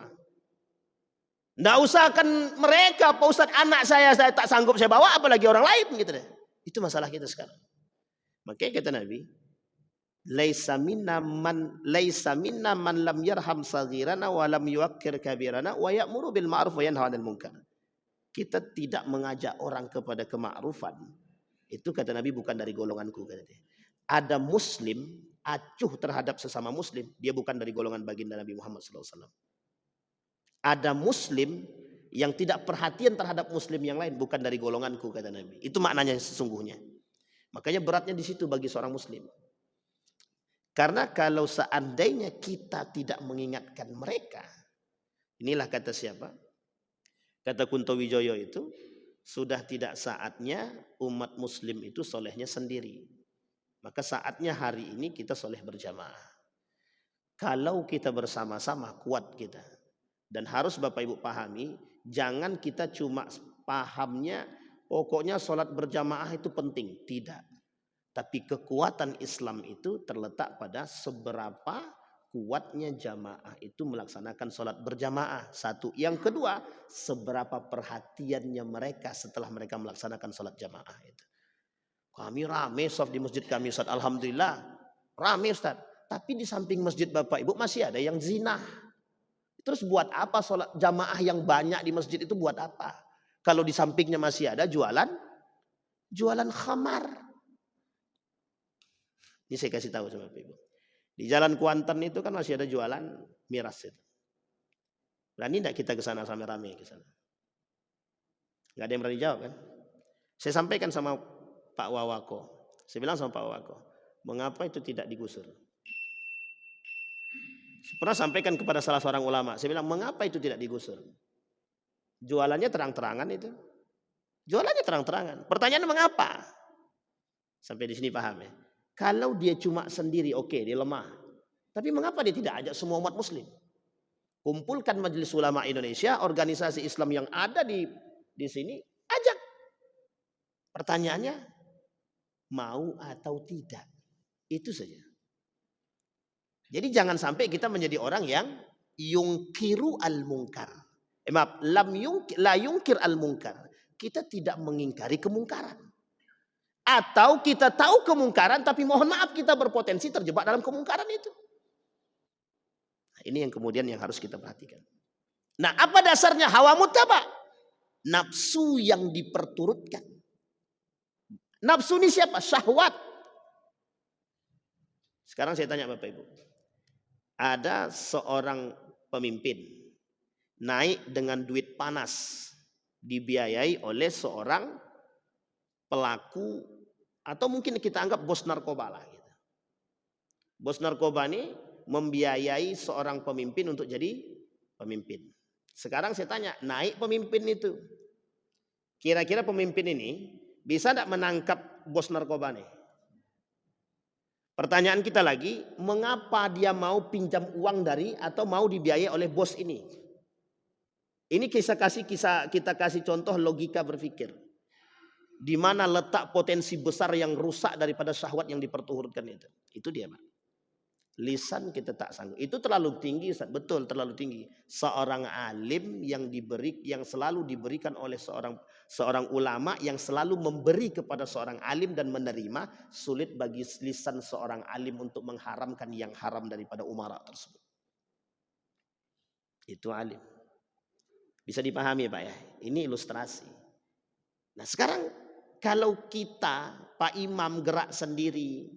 Tidak usah kan mereka, Pak Ustadz, anak saya tak sanggup saya bawa, apalagi orang lain gitu deh. Itu masalah kita sekarang. Makanya kata Nabi, laisa minna man lam yarham saghirana wa lam yuwaqqir kabirana wa ya'muru bil ma'ruf wa yanha 'anil munkar. Kita tidak mengajak orang kepada kema'rufan. Itu kata Nabi bukan dari golonganku kata dia. Ada muslim acuh terhadap sesama muslim, dia bukan dari golongan baginda Nabi Muhammad SAW. Ada muslim yang tidak perhatian terhadap muslim yang lain, bukan dari golonganku kata Nabi. Itu maknanya sesungguhnya. Makanya beratnya di situ bagi seorang muslim. Karena kalau seandainya kita tidak mengingatkan mereka, inilah kata siapa? Kata Kunto Wijoyo itu, sudah tidak saatnya umat muslim itu solehnya sendiri. Maka saatnya hari ini kita soleh berjamaah. Kalau kita bersama-sama kuat kita. Dan harus Bapak Ibu pahami, jangan kita cuma pahamnya pokoknya sholat berjamaah itu penting. Tidak. Tapi kekuatan Islam itu terletak pada seberapa kuatnya jamaah itu melaksanakan sholat berjamaah. Satu. Yang kedua, seberapa perhatiannya mereka setelah mereka melaksanakan sholat jamaah itu. Kami rame soft di masjid kami Ustaz. Alhamdulillah. Rame Ustaz. Tapi di samping masjid Bapak Ibu masih ada yang zina. Terus buat apa sholat jamaah yang banyak di masjid itu buat apa? Kalau di sampingnya masih ada jualan khamar. Ini saya kasih tahu sama Bapak Ibu. Di Jalan Kuantan itu kan masih ada jualan miras itu. Berani enggak kita ke sana rame-rame ke sana? Enggak ada yang berani jawab kan? Saya sampaikan sama Pak Wawako. Saya bilang sama Pak Wawako, mengapa itu tidak digusur? Pernah sampaikan kepada salah seorang ulama, saya bilang mengapa itu tidak digusur? Jualannya terang-terangan itu. Jualannya terang-terangan. Pertanyaan mengapa? Sampai di sini paham ya? Kalau dia cuma sendiri oke, dia lemah. Tapi mengapa dia tidak ajak semua umat muslim? Kumpulkan Majelis Ulama Indonesia, organisasi Islam yang ada di sini, ajak. Pertanyaannya mau atau tidak? Itu saja. Jadi jangan sampai kita menjadi orang yang yungkiru al-munkar. Maaf, la yungkir al-munkar. Kita tidak mengingkari kemungkaran. Atau kita tahu kemungkaran tapi mohon maaf kita berpotensi terjebak dalam kemungkaran itu. Nah, ini yang kemudian yang harus kita perhatikan. Nah, apa dasarnya hawa muttaba? Nafsu yang diperturutkan. Nafsu ini siapa? Syahwat. Sekarang saya tanya Bapak Ibu. Ada seorang pemimpin naik dengan duit panas dibiayai oleh seorang pelaku atau mungkin kita anggap bos narkoba lah. Gitu. Bos narkoba ini membiayai seorang pemimpin untuk jadi pemimpin. Sekarang saya tanya, naik pemimpin itu. Kira-kira pemimpin ini bisa tidak menangkap bos narkoba ini? Pertanyaan kita lagi, mengapa dia mau pinjam uang dari atau mau dibiayai oleh bos ini? Ini kita kasih contoh logika berpikir. Di mana letak potensi besar yang rusak daripada syahwat yang diperturutkan itu. Itu dia, Pak. Lisan kita tak sanggup. Itu terlalu tinggi, Ustaz. Betul, terlalu tinggi. Seorang alim yang selalu diberikan oleh seorang ulama yang selalu memberi kepada seorang alim dan menerima, sulit bagi lisan seorang alim untuk mengharamkan yang haram daripada umara tersebut. Itu alim. Bisa dipahami, Pak ya? Ini ilustrasi. Nah, sekarang kalau kita, Pak Imam gerak sendiri,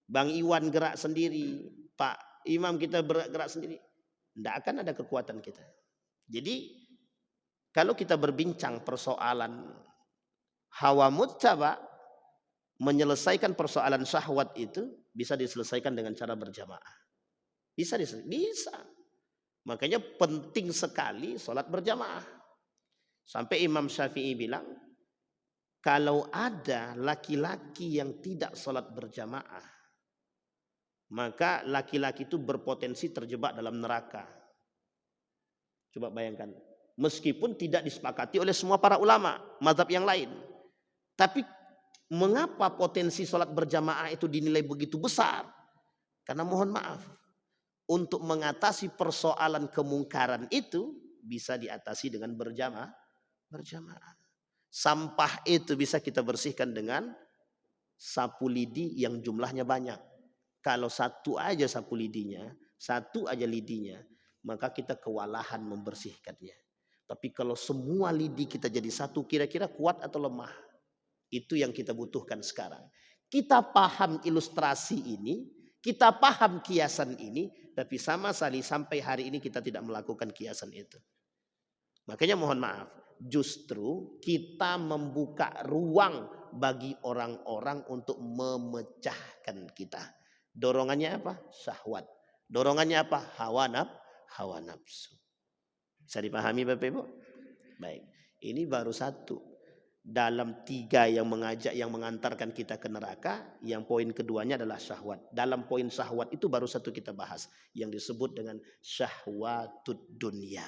Bang Iwan gerak sendiri, Pak Imam kita gerak sendiri, tidak akan ada kekuatan kita. Jadi kalau kita berbincang persoalan hawa muttaba, menyelesaikan persoalan syahwat itu bisa diselesaikan dengan cara berjamaah. Bisa. Makanya penting sekali sholat berjamaah. Sampai Imam Syafi'i bilang, kalau ada laki-laki yang tidak sholat berjamaah, maka laki-laki itu berpotensi terjebak dalam neraka. Coba bayangkan. Meskipun tidak disepakati oleh semua para ulama, mazhab yang lain. Tapi mengapa potensi sholat berjamaah itu dinilai begitu besar? Karena mohon maaf, untuk mengatasi persoalan kemungkaran itu bisa diatasi dengan berjamaah. Sampah itu bisa kita bersihkan dengan sapu lidi yang jumlahnya banyak. Kalau satu aja sapu lidinya, satu aja lidinya, maka kita kewalahan membersihkannya. Tapi kalau semua lidi kita jadi satu, kira-kira kuat atau lemah? Itu yang kita butuhkan sekarang. Kita paham ilustrasi ini, kita paham kiasan ini, tapi sama sekali sampai hari ini kita tidak melakukan kiasan itu. Makanya mohon maaf, justru kita membuka ruang bagi orang-orang untuk memecahkan kita. Dorongannya apa? Syahwat. Dorongannya apa? Hawa nafsu. Bisa dipahami Bapak Ibu? Baik. Ini baru satu. dalam 3 yang mengajak, yang mengantarkan kita ke neraka. Yang poin keduanya adalah syahwat. Dalam poin syahwat itu baru satu kita bahas, yang disebut dengan syahwatud dunia.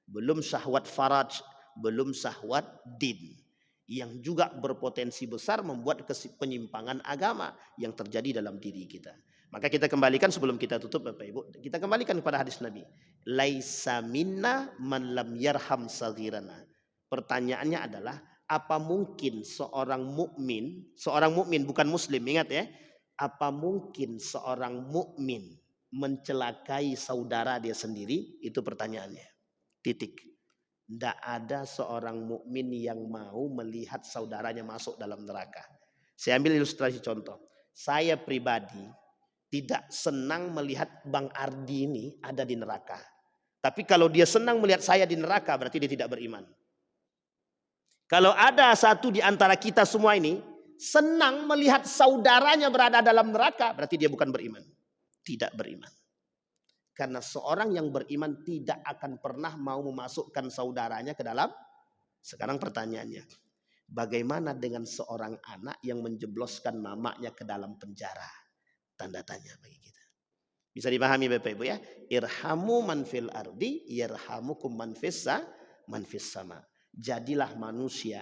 Belum syahwat faraj, belum syahwat din, yang juga berpotensi besar membuat penyimpangan agama yang terjadi dalam diri kita. Maka kita kembalikan sebelum kita tutup Bapak Ibu, kita kembalikan kepada hadis Nabi. Laisa minna man lam yarham saghirana. Pertanyaannya adalah, apa mungkin seorang mukmin bukan muslim, ingat ya, apa mungkin seorang mukmin mencelakai saudara dia sendiri? Itu pertanyaannya. Titik. Tidak ada seorang mukmin yang mau melihat saudaranya masuk dalam neraka. Saya ambil ilustrasi contoh. Saya pribadi tidak senang melihat Bang Ardi ini ada di neraka. Tapi kalau dia senang melihat saya di neraka, berarti dia tidak beriman. Kalau ada satu di antara kita semua ini senang melihat saudaranya berada dalam neraka, berarti dia bukan beriman. Tidak beriman. Karena seorang yang beriman tidak akan pernah mau memasukkan saudaranya ke dalam. Sekarang pertanyaannya, bagaimana dengan seorang anak yang menjebloskan mamanya ke dalam penjara? Tanda tanya bagi kita. Bisa dipahami Bapak Ibu ya? Irhamu man fil ardi yarhamukum man fis sama. Jadilah manusia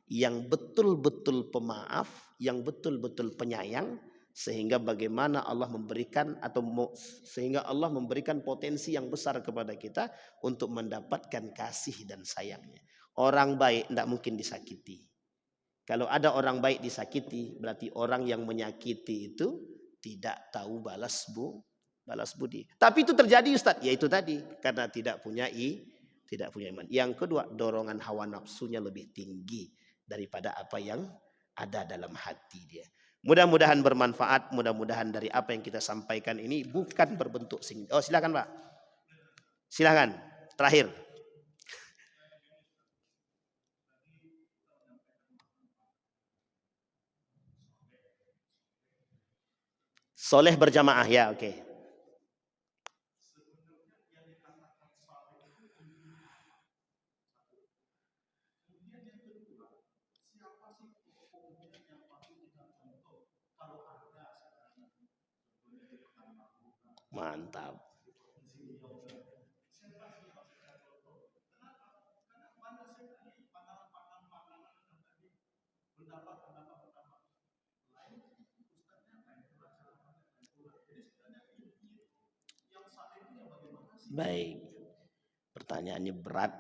yang betul-betul pemaaf, yang betul-betul penyayang, sehingga bagaimana Allah memberikan sehingga Allah memberikan potensi yang besar kepada kita untuk mendapatkan kasih dan sayangnya. Orang baik tidak mungkin disakiti. Kalau ada orang baik disakiti, berarti orang yang menyakiti itu tidak tahu balas budi. Tapi itu terjadi Ustaz, ya itu tadi, karena tidak punya iman. Yang kedua, dorongan hawa nafsunya lebih tinggi daripada apa yang ada dalam hati dia. Mudah-mudahan bermanfaat, mudah-mudahan dari apa yang kita sampaikan ini bukan berbentuk oh silakan Pak. Silakan, terakhir. Soleh berjamaah ya, oke. Mantap. Baik. Pertanyaannya berat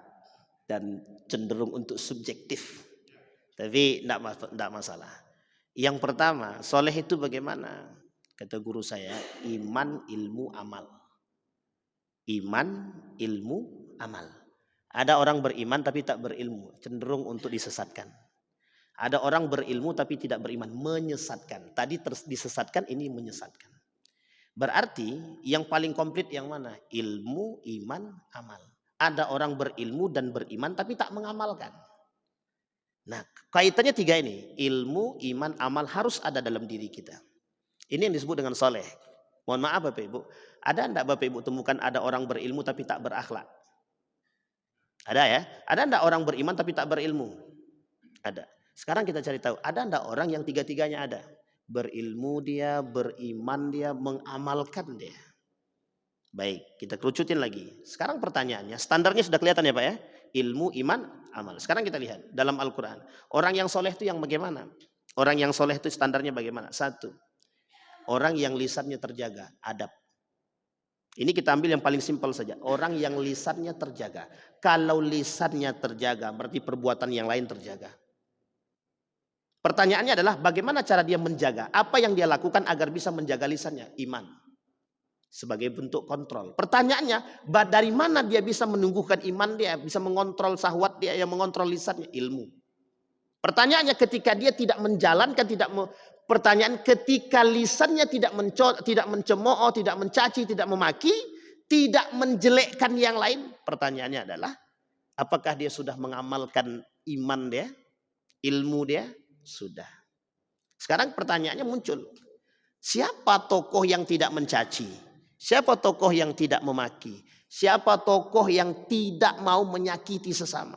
dan cenderung untuk subjektif. Tapi tidak masalah. Yang pertama, soleh itu bagaimana? Kata guru saya, iman, ilmu, amal. Iman, ilmu, amal. Ada orang beriman tapi tak berilmu, cenderung untuk disesatkan. Ada orang berilmu tapi tidak beriman, menyesatkan. Tadi disesatkan, ini menyesatkan. Berarti yang paling komplit yang mana? Ilmu, iman, amal. Ada orang berilmu dan beriman tapi tak mengamalkan. Nah, kaitannya 3 ini. Ilmu, iman, amal harus ada dalam diri kita. Ini yang disebut dengan soleh. Mohon maaf Bapak Ibu. Ada enggak Bapak Ibu temukan ada orang berilmu tapi tak berakhlak? Ada ya? Ada enggak orang beriman tapi tak berilmu? Ada. Sekarang kita cari tahu. Ada enggak orang yang 3-tiganya ada? Berilmu dia, beriman dia, mengamalkan dia. Baik, kita kerucutin lagi. Sekarang pertanyaannya, standarnya sudah kelihatan ya Pak ya? Ilmu, iman, amal. Sekarang kita lihat dalam Al-Quran. Orang yang soleh itu yang bagaimana? Orang yang soleh itu standarnya bagaimana? 1. Orang yang lisannya terjaga, adab. Ini kita ambil yang paling simpel saja. Orang yang lisannya terjaga. Kalau lisannya terjaga, berarti perbuatan yang lain terjaga. Pertanyaannya adalah bagaimana cara dia menjaga? Apa yang dia lakukan agar bisa menjaga lisannya? Iman. Sebagai bentuk kontrol. Pertanyaannya, dari mana dia bisa menumbuhkan iman dia? Bisa mengontrol syahwat dia, yang mengontrol lisannya? Ilmu. Pertanyaannya ketika dia tidak menjalankan, pertanyaan ketika lisannya tidak mencemooh, tidak mencaci, tidak memaki, tidak menjelekkan yang lain. Pertanyaannya adalah, apakah dia sudah mengamalkan iman dia? Ilmu dia? Sudah. Sekarang pertanyaannya muncul. Siapa tokoh yang tidak mencaci? Siapa tokoh yang tidak memaki? Siapa tokoh yang tidak mau menyakiti sesama?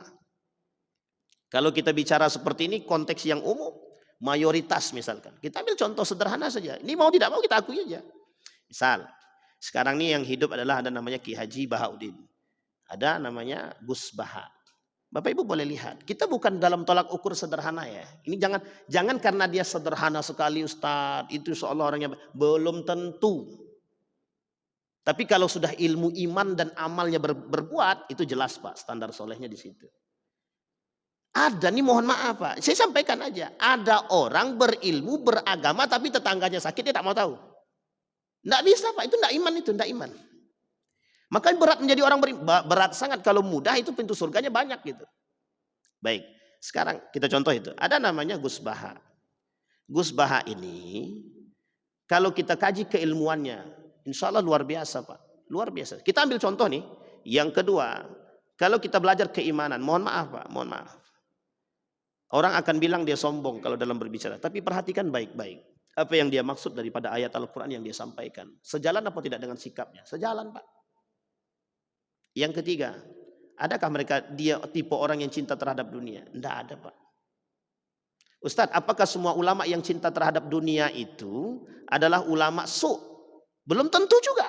Kalau kita bicara seperti ini konteks yang umum, mayoritas misalkan. Kita ambil contoh sederhana saja. Ini mau tidak mau kita akui aja. Misal, sekarang ini yang hidup adalah ada namanya Ki Haji Bahauddin. Ada namanya Gus Baha. Bapak Ibu boleh lihat, kita bukan dalam tolak ukur sederhana ya. Ini jangan karena dia sederhana sekali Ustadz, itu seolah orangnya belum tentu. Tapi kalau sudah ilmu iman dan amalnya berbuat, itu jelas Pak, standar solehnya di situ. Ada nih, mohon maaf Pak, saya sampaikan aja, ada orang berilmu, beragama tapi tetangganya sakit dia tak mau tahu. Nggak bisa Pak, itu nggak iman, itu nggak iman. Makanya berat menjadi orang berat sangat, kalau mudah itu pintu surganya banyak gitu. Baik, sekarang kita contoh itu. Ada namanya Gus Baha. Gus Baha ini kalau kita kaji keilmuannya, insya Allah luar biasa Pak. Luar biasa. Kita ambil contoh nih. Yang kedua, kalau kita belajar keimanan, mohon maaf Pak, mohon maaf. Orang akan bilang dia sombong kalau dalam berbicara. Tapi perhatikan baik-baik. Apa yang dia maksud daripada ayat Al-Quran yang dia sampaikan. Sejalan apa tidak dengan sikapnya? Sejalan Pak. Yang ketiga, adakah dia tipe orang yang cinta terhadap dunia? Tidak ada Pak. Ustadz, apakah semua ulama yang cinta terhadap dunia itu adalah ulama su'? Belum tentu juga.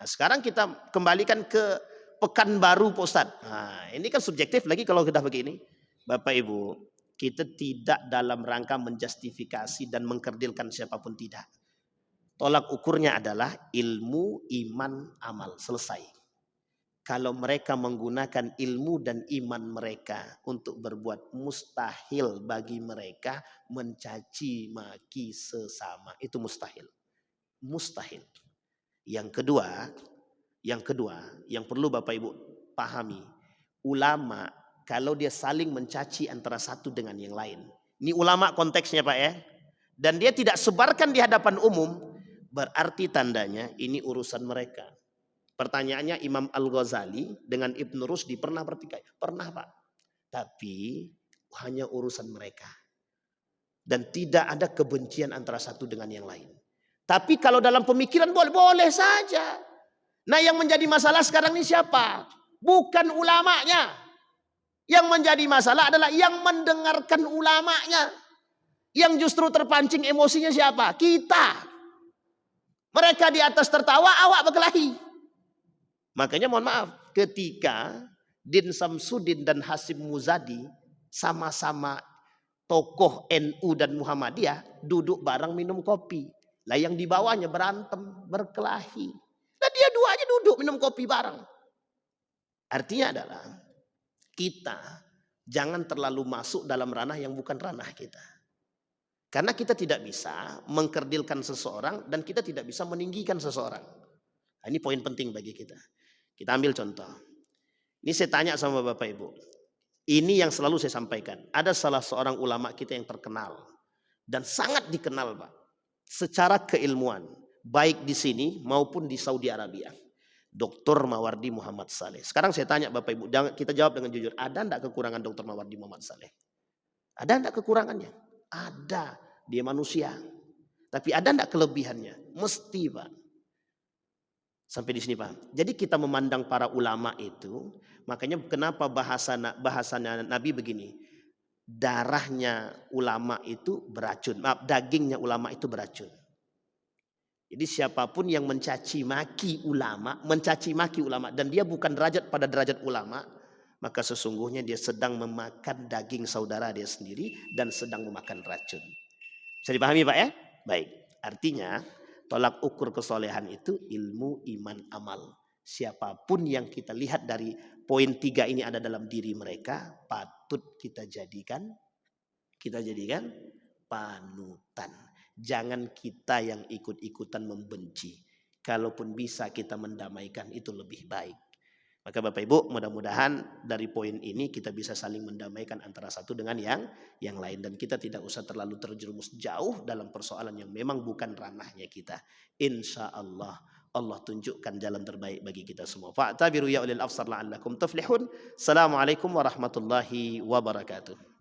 Nah, sekarang kita kembalikan ke Pekanbaru Pak Ustadz. Nah, ini kan subjektif lagi kalau kita begini. Bapak Ibu, kita tidak dalam rangka menjustifikasi dan mengkerdilkan siapapun, tidak. Tolak ukurnya adalah ilmu, iman, amal. Selesai. Kalau mereka menggunakan ilmu dan iman mereka untuk berbuat, mustahil bagi mereka mencaci maki sesama. Itu mustahil. Mustahil. Yang kedua, yang perlu Bapak Ibu pahami, ulama kalau dia saling mencaci antara satu dengan yang lain. Ini ulama konteksnya Pak ya. Dan dia tidak sebarkan di hadapan umum, berarti tandanya ini urusan mereka. Pertanyaannya, Imam Al-Ghazali dengan Ibn Rusdi pernah bertikai? Pernah Pak. Tapi hanya urusan mereka. Dan tidak ada kebencian antara satu dengan yang lain. Tapi kalau dalam pemikiran boleh saja. Nah yang menjadi masalah sekarang ini siapa? Bukan ulamanya. Yang menjadi masalah adalah yang mendengarkan ulamanya. Yang justru terpancing emosinya siapa? Kita. Mereka di atas tertawa, awak berkelahi. Makanya mohon maaf, ketika Din Samsudin dan Hasim Muzadi sama-sama tokoh NU dan Muhammadiyah duduk bareng minum kopi. Lah yang di bawahnya berantem, berkelahi. Nah dia dua aja duduk minum kopi bareng. Artinya adalah kita jangan terlalu masuk dalam ranah yang bukan ranah kita. Karena kita tidak bisa mengkerdilkan seseorang dan kita tidak bisa meninggikan seseorang. Nah, ini poin penting bagi kita. Kita ambil contoh. Ini saya tanya sama Bapak Ibu. Ini yang selalu saya sampaikan. Ada salah seorang ulama kita yang terkenal. Dan sangat dikenal Pak. Secara keilmuan. Baik di sini maupun di Saudi Arabia. Dr. Mawardi Muhammad Saleh. Sekarang saya tanya Bapak Ibu. Kita jawab dengan jujur. Ada enggak kekurangan Dr. Mawardi Muhammad Saleh? Ada enggak kekurangannya? Ada. Dia manusia. Tapi ada enggak kelebihannya? Mesti Pak. Sampai di sini Pak. Jadi kita memandang para ulama itu. Makanya kenapa bahasanya Nabi begini. Darahnya ulama itu beracun. Maaf, dagingnya ulama itu beracun. Jadi siapapun yang mencaci maki ulama dan dia bukan pada derajat ulama, maka sesungguhnya dia sedang memakan daging saudara dia sendiri dan sedang memakan racun. Bisa dipahami Pak ya? Baik. Artinya tolak ukur kesolehan itu ilmu, iman, amal. Siapapun yang kita lihat dari poin 3 ini ada dalam diri mereka, patut kita jadikan panutan. Jangan kita yang ikut-ikutan membenci. Kalaupun bisa kita mendamaikan, itu lebih baik. Maka Bapak Ibu, mudah-mudahan dari poin ini kita bisa saling mendamaikan antara satu dengan yang lain. Dan kita tidak usah terlalu terjerumus jauh dalam persoalan yang memang bukan ranahnya kita. Insya Allah, Allah tunjukkan jalan terbaik bagi kita semua. Fa'tabiru ya ulil absar la'allakum tuflihun. Assalamualaikum warahmatullahi wabarakatuh.